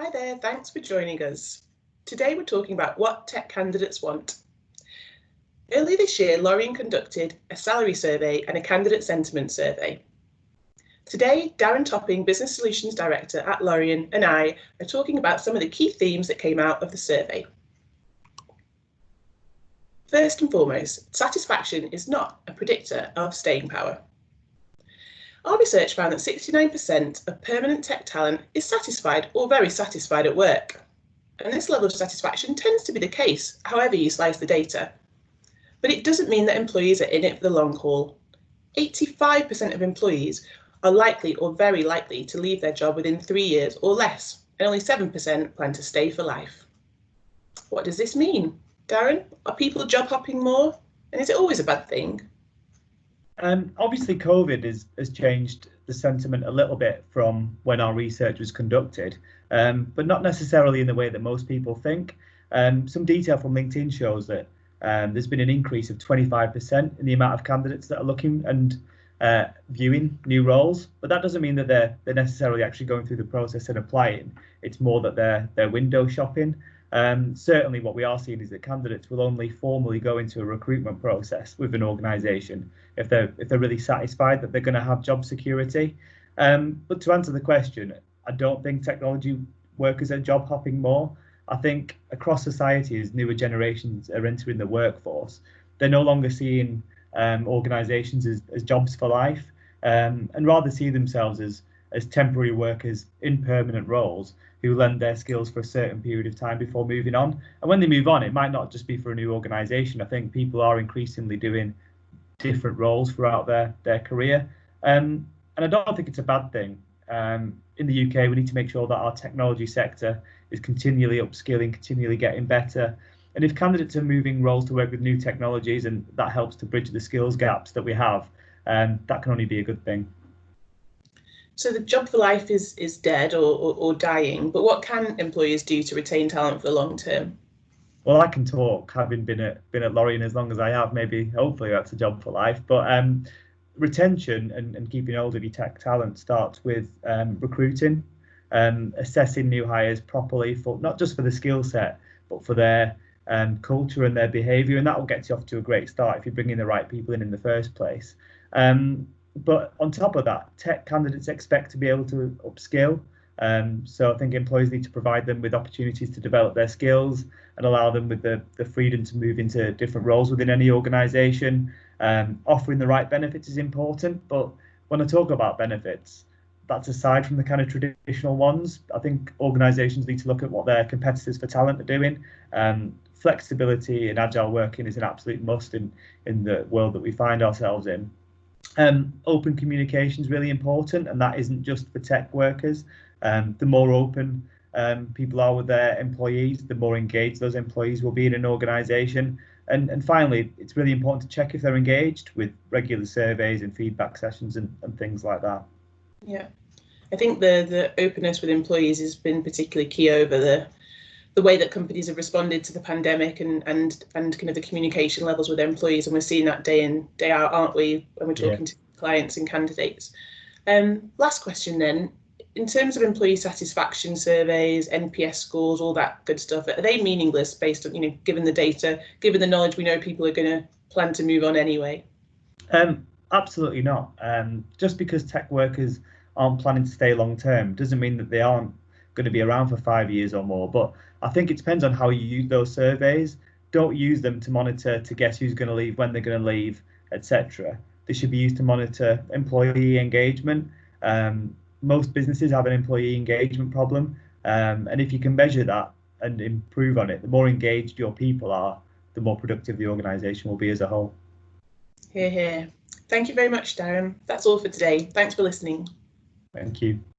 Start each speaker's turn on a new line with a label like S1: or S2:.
S1: Hi there, thanks for joining us. Today we're talking about what tech candidates want. Earlier this year, Lorien conducted a salary survey and a candidate sentiment survey. Today, Darren Topping, Business Solutions Director at Lorien, and I are talking about some of the key themes that came out of the survey. First and foremost, satisfaction is not a predictor of staying power. Our research found that 69% of permanent tech talent is satisfied or very satisfied at work. And this level of satisfaction tends to be the case, however you slice the data. But it doesn't mean that employees are in it for the long haul. 85% of employees are likely or very likely to leave their job within 3 years or less, and only 7% plan to stay for life. What does this mean? Darren, are people job hopping more? And is it always a bad thing?
S2: Obviously, COVID has changed the sentiment a little bit from when our research was conducted, but not necessarily in the way that most people think. Some detail from LinkedIn shows that there's been an increase of 25% in the amount of candidates that are looking and viewing new roles, but that doesn't mean that they're necessarily actually going through the process and applying. It's more that they're window shopping. Certainly what we are seeing is that candidates will only formally go into a recruitment process with an organisation if they're really satisfied that they're going to have job security. But to answer the question, I don't think technology workers are job hopping more. I think across society, as newer generations are entering the workforce, they're no longer seeing organisations as jobs for life, and rather see themselves as temporary workers in permanent roles who lend their skills for a certain period of time before moving on. And when they move on, it might not just be for a new organisation. I think people are increasingly doing different roles throughout their career. And I don't think it's a bad thing. In the UK, we need to make sure that our technology sector is continually upskilling, continually getting better. And if candidates are moving roles to work with new technologies, and that helps to bridge the skills gaps that we have, that can only be a good thing.
S1: So the job for life is dead or dying, but what can employers do to retain talent for the long term?
S2: Well, I can talk, having been at Lorien as long as I have. Maybe, hopefully, that's a job for life. But retention and keeping hold of your tech talent starts with recruiting, assessing new hires properly, for not just for the skill set, but for their culture and their behaviour, and that will get you off to a great start if you're bringing the right people in the first place. But on top of that, tech candidates expect to be able to upskill. So I think employers need to provide them with opportunities to develop their skills and allow them with the freedom to move into different roles within any organisation. Offering the right benefits is important, but when I talk about benefits, that's aside from the kind of traditional ones. I think organisations need to look at what their competitors for talent are doing. Flexibility and agile working is an absolute must in the world that we find ourselves in. Open communication is really important, and that isn't just for tech workers. The more open people are with their employees, the more engaged those employees will be in an organisation. And finally, it's really important to check if they're engaged with regular surveys and feedback sessions and things like that.
S1: Yeah, I think the openness with employees has been particularly key over the way that companies have responded to the pandemic and kind of the communication levels with their employees, and we're seeing that day in, day out, aren't we, when we're talking to clients and candidates. Last question then, in terms of employee satisfaction surveys, NPS scores, all that good stuff, are they meaningless based on, given the data, given the knowledge we know people are going to plan to move on anyway?
S2: Absolutely not. Just because tech workers aren't planning to stay long term doesn't mean that they aren't going to be around for 5 years or more. But I think it depends on how you use those surveys. Don't use them to monitor, to guess who's going to leave, when they're going to leave, etc. They should be used to monitor employee engagement. Most businesses have an employee engagement problem, and if you can measure that and improve on it, the more engaged your people are, the more productive the organisation will be as a whole.
S1: Hear, hear. Thank you very much, Darren. That's all for today. Thanks for listening.
S2: Thank you.